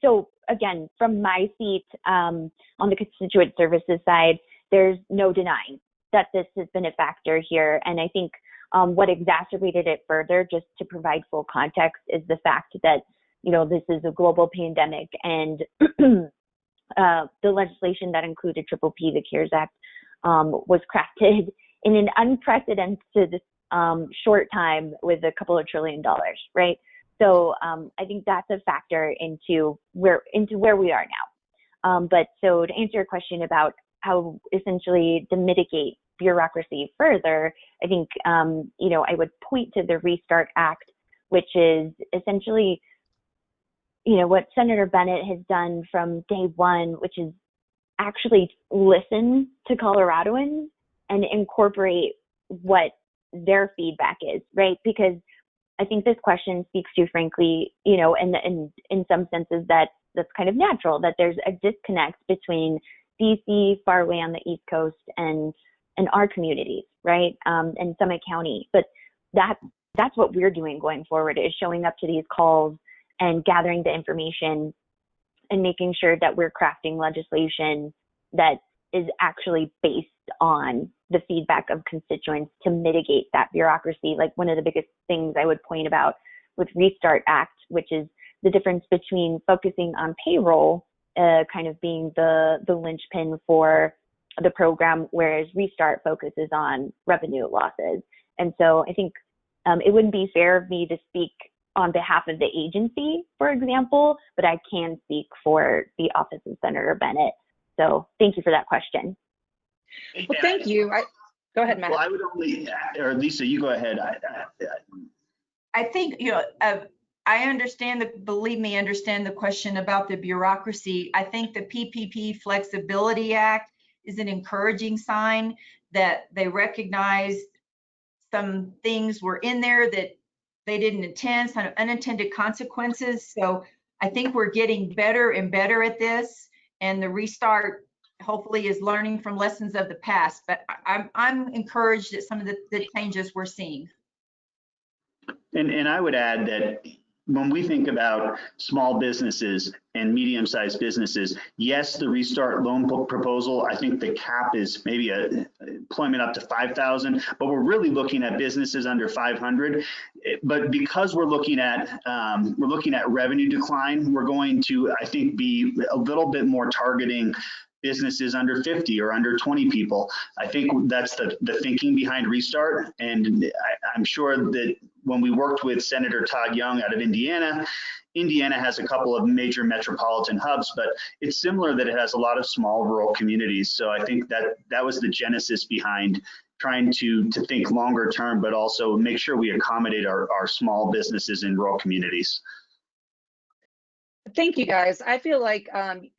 [SPEAKER 3] So again, from my seat on the constituent services side, there's no denying that this has been a factor here. And I think what exacerbated it further, just to provide full context, is the fact that, this is a global pandemic, and the legislation that included PPP, the CARES Act, was crafted in an unprecedented short time with a couple of $1 trillion, right? So I think that's a factor into where we are now. But so to answer your question about how essentially to mitigate bureaucracy further, I think I would point to the Restart Act, which is essentially what Senator Bennet has done from day one, which is actually listen to Coloradoans and incorporate what their feedback is, right? Because I think this question speaks to, frankly, in some senses that's kind of natural, that there's a disconnect between DC, far away on the East Coast, and our communities, right? And Summit County. But that's what we're doing going forward, is showing up to these calls and gathering the information and making sure that we're crafting legislation that is actually based on the feedback of constituents to mitigate that bureaucracy. Like, one of the biggest things I would point about with Restart Act, which is the difference between focusing on payroll, kind of being the linchpin for the program, whereas Restart focuses on revenue losses. And so I think it wouldn't be fair of me to speak on behalf of the agency, for example, but I can speak for the office of Senator Bennet. So thank you for that question.
[SPEAKER 2] Well, thank you. Go ahead, Matt.
[SPEAKER 5] Well, I would only, or Lisa, you go ahead.
[SPEAKER 4] I think, I understand believe me, understand the question about the bureaucracy. I think the PPP Flexibility Act is an encouraging sign that they recognize some things were in there that they didn't intend, some unintended consequences. So I think we're getting better and better at this, and the Restart hopefully is learning from lessons of the past. But I'm encouraged at some of the changes we're seeing.
[SPEAKER 5] And I would add that when we think about small businesses and medium-sized businesses, yes, the Restart loan proposal, I think the cap is maybe a employment up to 5,000, but we're really looking at businesses under 500. But because we're looking at revenue decline, we're going to, I think, be a little bit more targeting businesses under 50 or under 20 people. I think that's the thinking behind Restart. And I'm sure that when we worked with Senator Todd Young out of Indiana, Indiana has a couple of major metropolitan hubs, but it's similar that it has a lot of small rural communities. So I think that was the genesis behind trying to think longer term, but also make sure we accommodate our small businesses in rural communities.
[SPEAKER 2] Thank you, guys. I feel like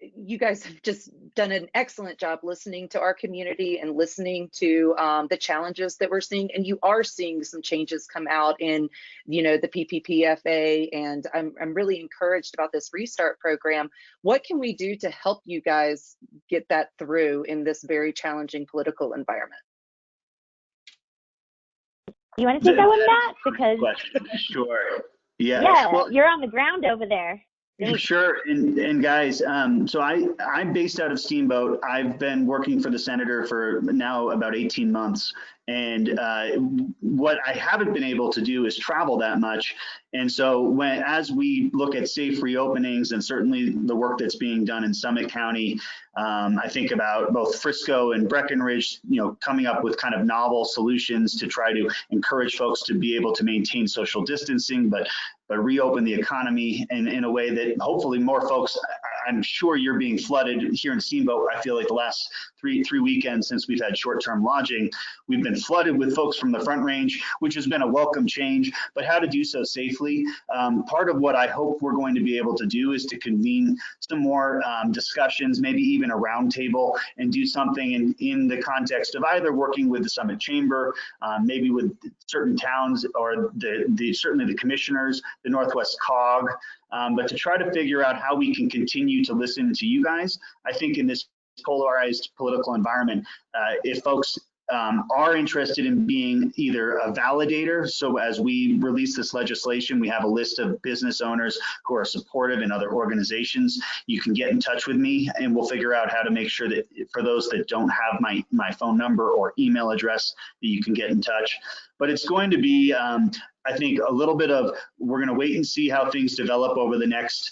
[SPEAKER 2] you guys have just done an excellent job listening to our community and listening to the challenges that we're seeing. And you are seeing some changes come out in, the PPPFA. And I'm really encouraged about this Restart program. What can we do to help you guys get that through in this very challenging political environment?
[SPEAKER 3] You want to take that one, Matt? Because
[SPEAKER 5] sure. Yeah.
[SPEAKER 3] Yeah,
[SPEAKER 5] well,
[SPEAKER 3] you're on the ground over there.
[SPEAKER 5] Sure, and guys, so I'm based out of Steamboat. I've been working for the senator for now about 18 months. And what I haven't been able to do is travel that much. And so as we look at safe reopenings and certainly the work that's being done in Summit County, I think about both Frisco and Breckenridge, coming up with kind of novel solutions to try to encourage folks to be able to maintain social distancing, but reopen the economy in a way that hopefully more folks, I'm sure you're being flooded here in Steamboat. I feel like the last three weekends since we've had short-term lodging, we've been flooded with folks from the Front Range, which has been a welcome change, but how to do so safely. Part of what I hope we're going to be able to do is to convene some more discussions, maybe even a roundtable, and do something in the context of either working with the Summit Chamber, maybe with certain towns or certainly the commissioners, the Northwest COG, but to try to figure out how we can continue to listen to you guys. I think in this polarized political environment, if folks are interested in being either a validator, so as we release this legislation, we have a list of business owners who are supportive and other organizations. You can get in touch with me and we'll figure out how to make sure that for those that don't have my phone number or email address, that you can get in touch. But it's going to be, I think, a little bit of, we're going to wait and see how things develop over the next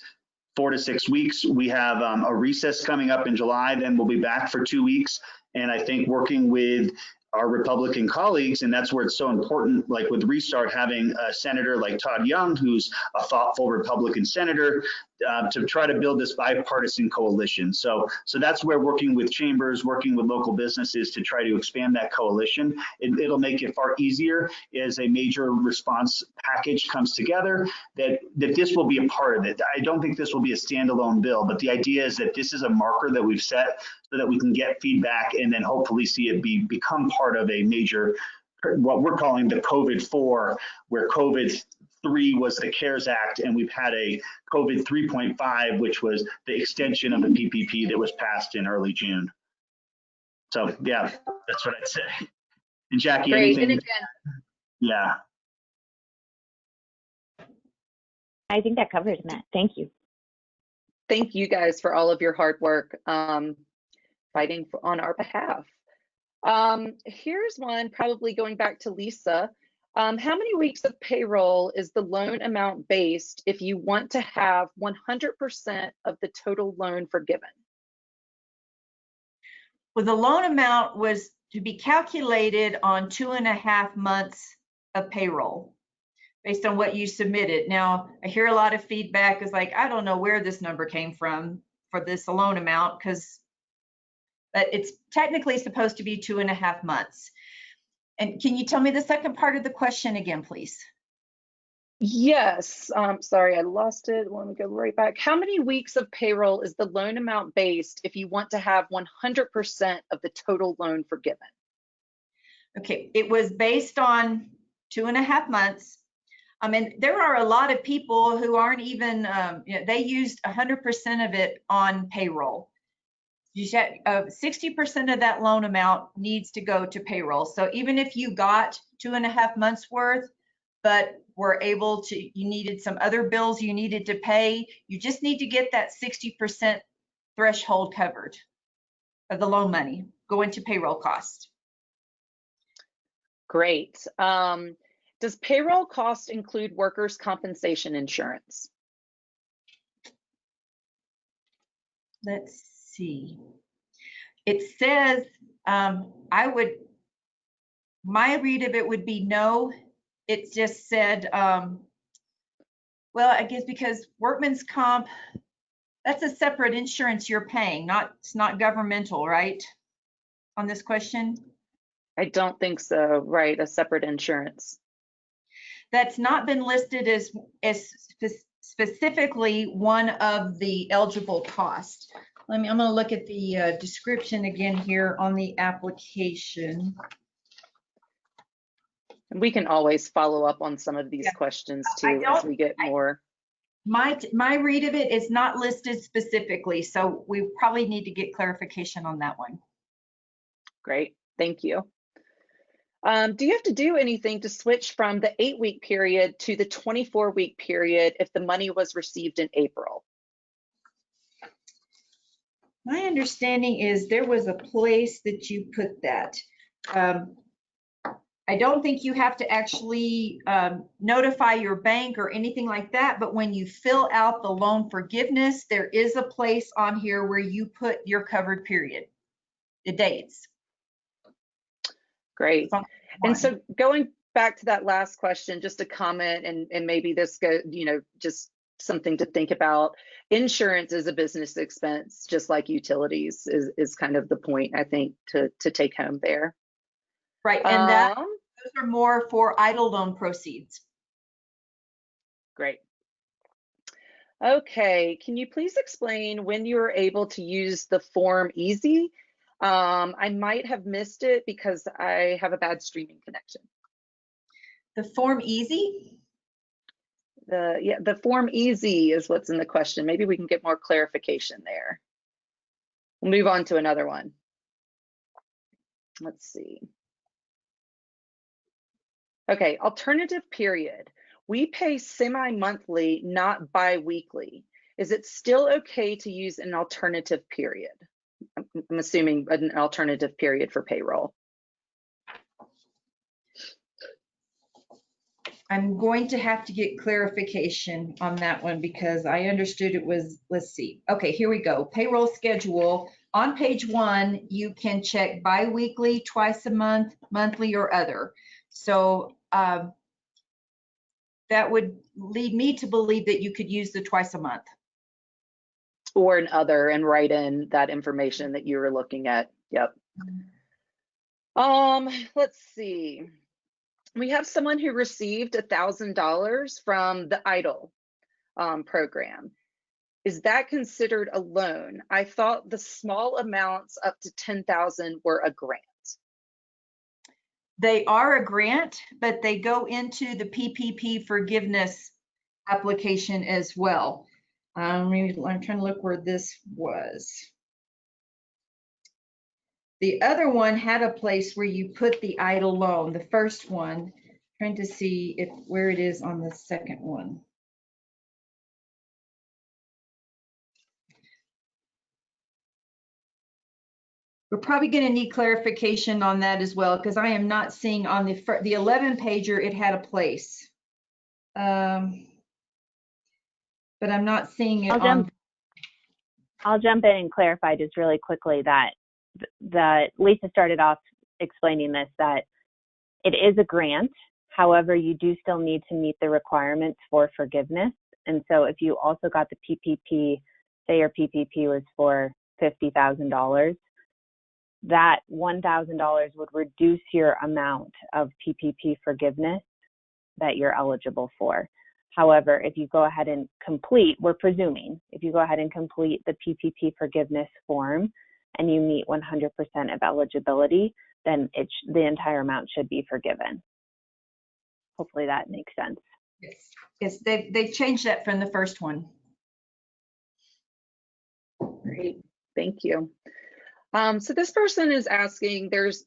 [SPEAKER 5] 4 to 6 weeks. We have a recess coming up in July, then we'll be back for 2 weeks. And I think working with our Republican colleagues, and that's where it's so important, like with Restart, having a senator like Todd Young, who's a thoughtful Republican senator, to try to build this bipartisan coalition. So that's where working with chambers, working with local businesses to try to expand that coalition. It'll make it far easier as a major response package comes together, that this will be a part of it. I don't think this will be a standalone bill, but the idea is that this is a marker that we've set so that we can get feedback and then hopefully see it become part of a major, what we're calling the COVID-4, where COVID-3 was the CARES Act, and we've had a COVID 3.5, which was the extension of the PPP that was passed in early June. So yeah, that's what I'd say. And Jackie,
[SPEAKER 2] Great.
[SPEAKER 5] anything?
[SPEAKER 2] And again,
[SPEAKER 5] Yeah.
[SPEAKER 3] I think that covers it, Matt. Thank you.
[SPEAKER 2] thank you guys for all of your hard work fighting on our behalf. Here's one, probably going back to Lisa. How many weeks of payroll is the loan amount based if you want to have 100% of the total loan forgiven?
[SPEAKER 4] Well, the loan amount was to be calculated on 2.5 months of payroll based on what you submitted. Now, I hear a lot of feedback is like, I don't know where this number came from for this loan amount, but it's technically supposed to be 2.5 months. And can you tell me the second part of the question again, please?
[SPEAKER 2] Yes, sorry, I lost it. Let me go right back. How many weeks of payroll is the loan amount based if you want to have 100% of the total loan forgiven?
[SPEAKER 4] Okay, it was based on 2.5 months. And there are a lot of people who aren't even, they used 100% of it on payroll. 60% of that loan amount needs to go to payroll. So even if you got 2.5 months worth, but were able to, you needed some other bills you needed to pay, you just need to get that 60% threshold covered of the loan money going to payroll cost.
[SPEAKER 2] Great. Does payroll cost include workers' compensation insurance?
[SPEAKER 4] Let's see. It says, my read of it would be no. It just said, well, I guess because workman's comp, that's a separate insurance you're paying, it's not governmental, right? On this question?
[SPEAKER 2] I don't think so, right, a separate insurance.
[SPEAKER 4] That's not been listed as specifically one of the eligible costs. I'm gonna look at the description again here on the application.
[SPEAKER 2] And we can always follow up on some of these questions too as we get more.
[SPEAKER 4] My read of it is not listed specifically, so we probably need to get clarification on that one.
[SPEAKER 2] Great, thank you. Do you have to do anything to switch from the 8-week period to the 24-week period if the money was received in April?
[SPEAKER 4] My understanding is there was a place that you put that. I don't think you have to actually notify your bank or anything like that, but when you fill out the loan forgiveness, there is a place on here where you put your covered period, the dates.
[SPEAKER 2] Great. And so going back to that last question, just a comment, and maybe this just something to think about. Insurance is a business expense, just like utilities is kind of the point, I think, to take home there.
[SPEAKER 4] Right, and those are more for idle loan proceeds.
[SPEAKER 2] Great. Okay, can you please explain when you were able to use the Form Easy? I might have missed it because I have a bad streaming connection.
[SPEAKER 4] The Form Easy?
[SPEAKER 2] The Form Easy is what's in the question. Maybe we can get more clarification there. We'll move on to another one. Let's see. Okay, alternative period. We pay semi-monthly, not bi-weekly. Is it still okay to use an alternative period? I'm assuming an alternative period for payroll.
[SPEAKER 4] I'm going to have to get clarification on that one because I understood it was, let's see. Okay, here we go. Payroll schedule. On page 1, you can check bi-weekly, twice a month, monthly, or other. So that would lead me to believe that you could use the twice a month.
[SPEAKER 2] Or an other and write in that information that you were looking at. Yep. Let's see. We have someone who received $1,000 from the EIDL program. Is that considered a loan? I thought the small amounts up to $10,000 were a grant.
[SPEAKER 4] They are a grant, but they go into the PPP forgiveness application as well. I'm trying to look where this was. The other one had a place where you put the idle loan, the first one. Trying to see where it is on the second one. We're probably going to need clarification on that as well, because I am not seeing on the 11 pager it had a place, but I'm not seeing it
[SPEAKER 1] I'll jump in and clarify just really quickly that Lisa started off explaining this, that it is a grant. However, you do still need to meet the requirements for forgiveness. And so if you also got the PPP, say your PPP was for $50,000, that $1,000 would reduce your amount of PPP forgiveness that you're eligible for. However, if you go ahead and complete, we're presuming, if you go ahead and complete the PPP forgiveness form and you meet 100% of eligibility, then the entire amount should be forgiven. Hopefully that makes sense.
[SPEAKER 4] Yes, they've changed that from the first one.
[SPEAKER 2] Great, thank you. So this person is asking, there's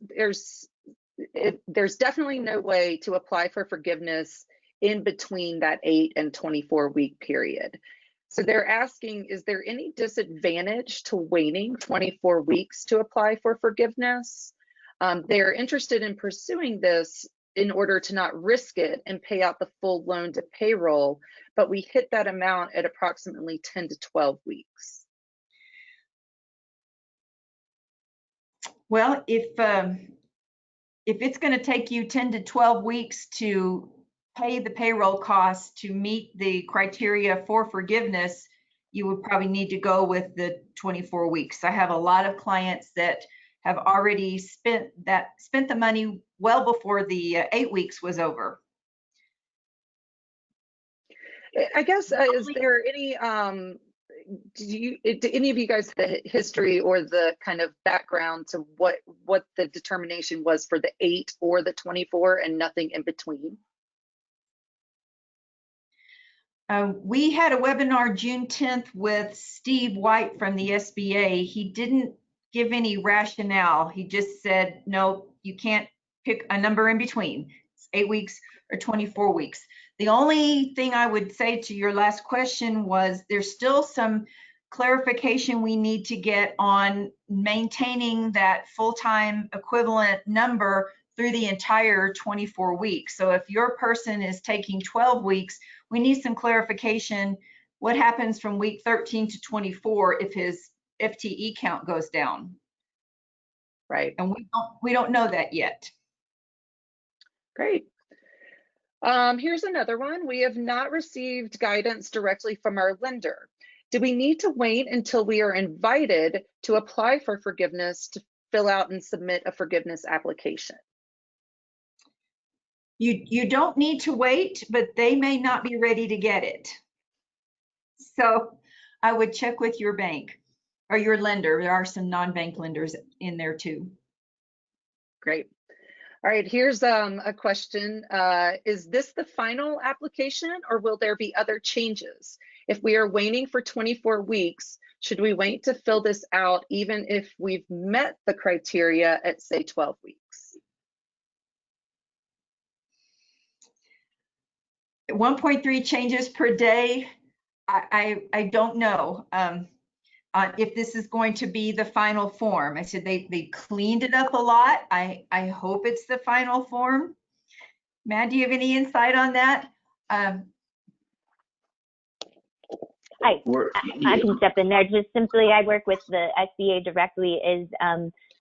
[SPEAKER 2] definitely no way to apply for forgiveness in between that 8 and 24 week period. So they're asking, is there any disadvantage to waiting 24 weeks to apply for forgiveness? They're interested in pursuing this in order to not risk it and pay out the full loan to payroll, but we hit that amount at approximately 10 to 12 weeks.
[SPEAKER 4] Well, if it's going to take you 10 to 12 weeks to pay the payroll costs to meet the criteria for forgiveness, you would probably need to go with the 24 weeks. I have a lot of clients that have already spent the money well before the 8 weeks was over.
[SPEAKER 2] I guess, is there any, do any of you guys have the history or the kind of background to what the determination was for the 8 or the 24 and nothing in between?
[SPEAKER 4] We had a webinar June 10th with Steve White from the SBA. He didn't give any rationale. He just said, no, you can't pick a number in between. It's 8 weeks or 24 weeks. The only thing I would say to your last question was there's still some clarification we need to get on maintaining that full-time equivalent number through the entire 24 weeks. So if your person is taking 12 weeks, we need some clarification. What happens from week 13 to 24 if his FTE count goes down?
[SPEAKER 2] Right.
[SPEAKER 4] And we don't know that yet.
[SPEAKER 2] Great. Here's another one. We have not received guidance directly from our lender. Do we need to wait until we are invited to apply for forgiveness to fill out and submit a forgiveness application?
[SPEAKER 4] You don't need to wait, but they may not be ready to get it. So I would check with your bank or your lender. There are some non-bank lenders in there too.
[SPEAKER 2] Great. All right, here's a question. Is this the final application or will there be other changes? If we are waiting for 24 weeks, should we wait to fill this out even if we've met the criteria at say 12 weeks?
[SPEAKER 4] 1.3 changes per day. I don't know if this is going to be the final form. I said they cleaned it up a lot. I hope it's the final form. Matt, do you have any insight on that?
[SPEAKER 3] I can step in there. Just simply, I work with the SBA directly. Is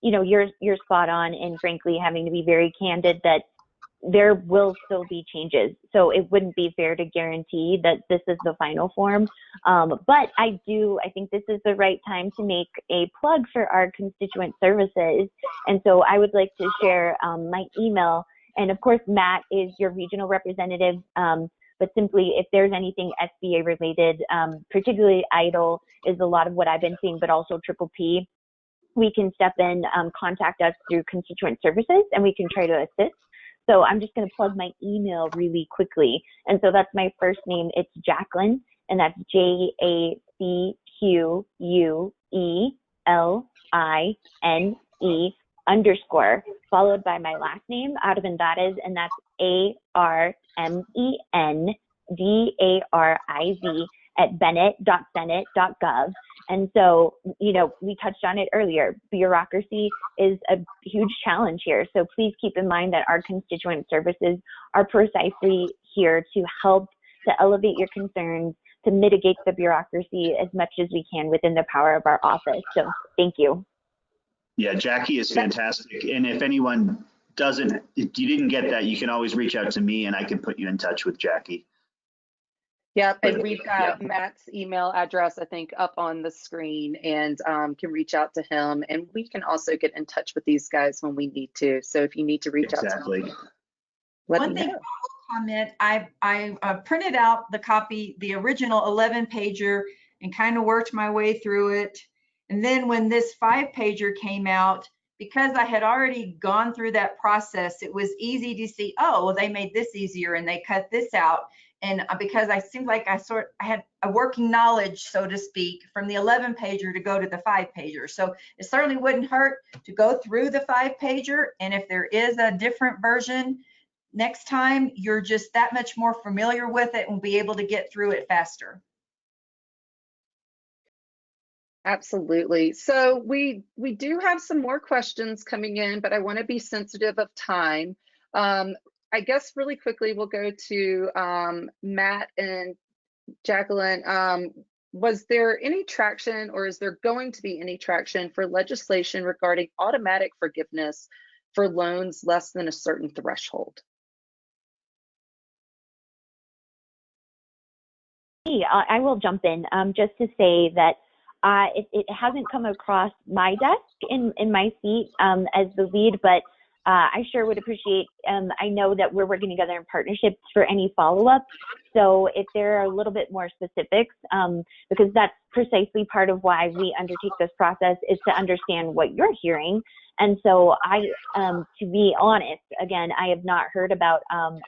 [SPEAKER 3] you know, you're spot on, and frankly, having to be very candid that there will still be changes. So it wouldn't be fair to guarantee that this is the final form. But I think this is the right time to make a plug for our constituent services. And so I would like to share my email. And of course, Matt is your regional representative. But simply, if there's anything SBA related, particularly EIDL is a lot of what I've been seeing, but also PPP, we can step in, contact us through constituent services, and we can try to assist. So I'm just going to plug my email really quickly. And so that's my first name. It's Jacqueline, and that's JACQUELINE _, followed by my last name, Armendariz, and that's ARMENDARIZ at bennet.senate.gov. And so, we touched on it earlier. Bureaucracy is a huge challenge here. So please keep in mind that our constituent services are precisely here to help to elevate your concerns, to mitigate the bureaucracy as much as we can within the power of our office. So thank you.
[SPEAKER 5] Yeah, Jackie is fantastic. And if anyone if you didn't get that, you can always reach out to me and I can put you in touch with Jackie.
[SPEAKER 2] Yep, and we've got Matt's email address, I think, up on the screen, and can reach out to him. And we can also get in touch with these guys when we need to. So if you need to reach out to them,
[SPEAKER 4] One thing I will comment, I printed out the original 11-pager, and kind of worked my way through it. And then when this 5-pager came out, because I had already gone through that process, it was easy to see, oh, well, they made this easier and they cut this out. And because I seemed like I had a working knowledge, so to speak, from the 11-pager to go to the 5-pager. So it certainly wouldn't hurt to go through the 5-pager. And if there is a different version, next time you're just that much more familiar with it and be able to get through it faster.
[SPEAKER 2] Absolutely. So we do have some more questions coming in, but I want to be sensitive of time. I guess really quickly we'll go to Matt and Jacqueline. Was there any traction, or is there going to be any traction for legislation regarding automatic forgiveness for loans less than a certain threshold?
[SPEAKER 3] Hey, I will jump in just to say that it hasn't come across my desk in my seat as the lead, but I sure would appreciate, I know that we're working together in partnerships for any follow-up. So if there are a little bit more specifics, because that's precisely part of why we undertake this process, is to understand what you're hearing. And so to be honest, again, I have not heard about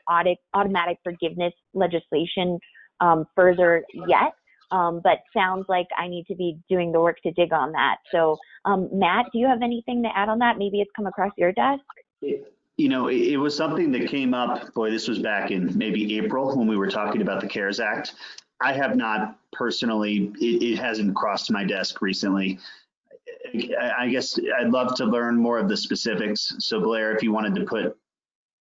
[SPEAKER 3] automatic forgiveness legislation further yet. But sounds like I need to be doing the work to dig on that. So Matt, do you have anything to add on that? Maybe it's come across your desk?
[SPEAKER 5] It was something that came up, boy, this was back in maybe April when we were talking about the CARES Act. I have not personally, it hasn't crossed my desk recently. I guess I'd love to learn more of the specifics. So Blair, if you wanted to put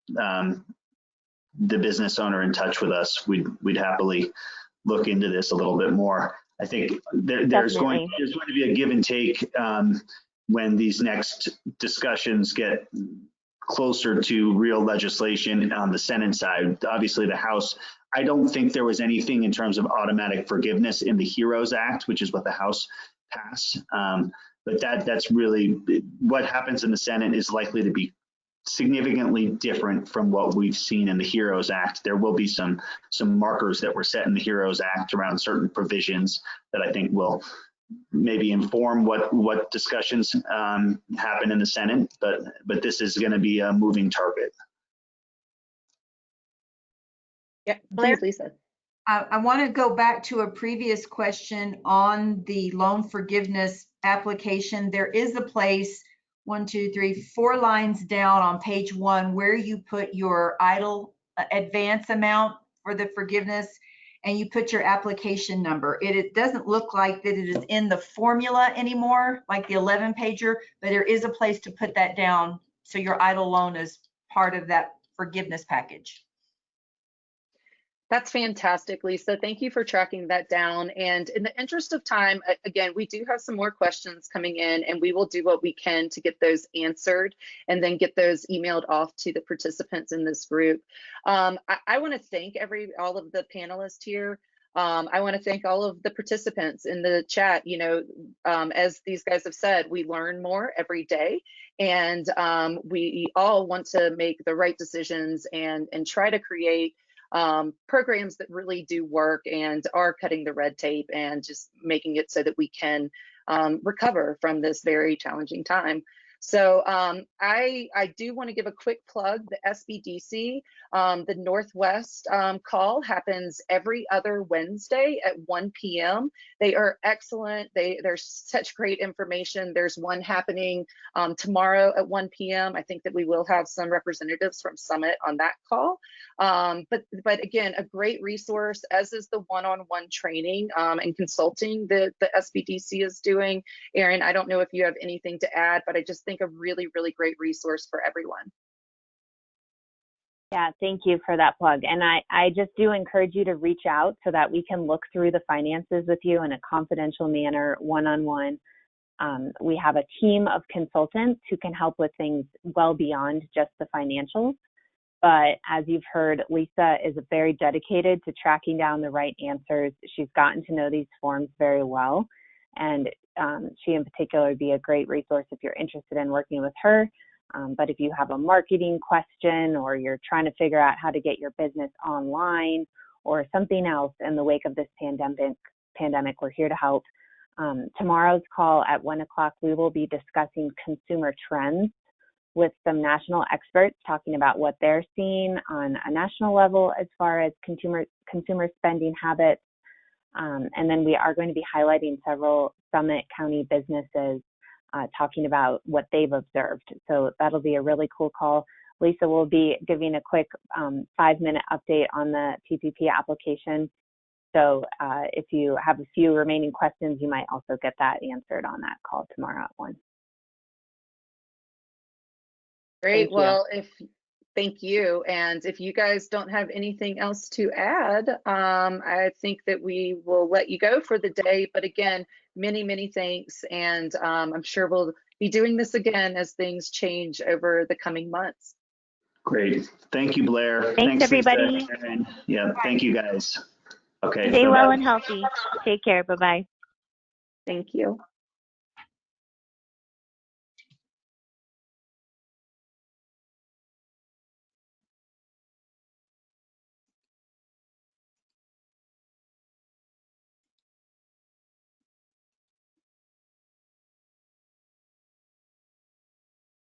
[SPEAKER 5] the business owner in touch with us, we'd happily look into this a little bit more. I think there's going to be a give and take when these next discussions get closer to real legislation on the Senate side. Obviously the House, I don't think there was anything in terms of automatic forgiveness in the HEROES Act, which is what the House passed. But that's really what happens in the Senate is likely to be significantly different from what we've seen in the HEROES Act. There will be some markers that were set in the HEROES Act around certain provisions that I think will maybe inform what discussions happen in the Senate, but this is going to be a moving target.
[SPEAKER 2] Yeah,
[SPEAKER 4] Blair,
[SPEAKER 2] please, Lisa.
[SPEAKER 4] I want to go back to a previous question on the loan forgiveness application. There is a place 1, 2, 3, 4 lines down on page 1 where you put your idle advance amount for the forgiveness, and you put your application number. It doesn't look like that it is in the formula anymore, like the 11-pager, but there is a place to put that down so your idle loan is part of that forgiveness package.
[SPEAKER 2] That's fantastic, Lisa. Thank you for tracking that down. And in the interest of time, again, we do have some more questions coming in, and we will do what we can to get those answered and then get those emailed off to the participants in this group. I want to thank all of the panelists here. I want to thank all of the participants in the chat. As these guys have said, we learn more every day, and we all want to make the right decisions and try to create programs that really do work and are cutting the red tape and just making it so that we can recover from this very challenging time. So I do want to give a quick plug. The SBDC, the Northwest call happens every other Wednesday at 1 p.m. They are excellent. There's such great information. There's one happening tomorrow at 1 p.m. I think that we will have some representatives from Summit on that call. But again, a great resource, as is the one-on-one training and consulting that the SBDC is doing. Erin, I don't know if you have anything to add, but I just think a really, really great resource for everyone.
[SPEAKER 1] Yeah, thank you for that plug. And I just do encourage you to reach out so that we can look through the finances with you in a confidential manner, one-on-one. We have a team of consultants who can help with things well beyond just the financials. But as you've heard, Lisa is very dedicated to tracking down the right answers. She's gotten to know these forms very well. And she in particular would be a great resource if you're interested in working with her. But if you have a marketing question, or you're trying to figure out how to get your business online, or something else in the wake of this pandemic, we're here to help. Tomorrow's call at 1 o'clock, we will be discussing consumer trends with some national experts, talking about what they're seeing on a national level as far as consumer spending habits. And then we are going to be highlighting several Summit County businesses talking about what they've observed. So that'll be a really cool call. Lisa will be giving a quick 5-minute update on the PPP application. So if you have a few remaining questions, you might also get that answered on that call tomorrow at 1.
[SPEAKER 2] Great. Well, thank you. And if you guys don't have anything else to add, I think that we will let you go for the day. But again, many, many thanks. And I'm sure we'll be doing this again as things change over the coming months.
[SPEAKER 5] Great. Thank you, Blair.
[SPEAKER 3] Thanks everybody.
[SPEAKER 5] Lisa. Yeah, thank you guys. Okay.
[SPEAKER 3] Stay well and healthy. Take care. Bye-bye.
[SPEAKER 2] Thank you.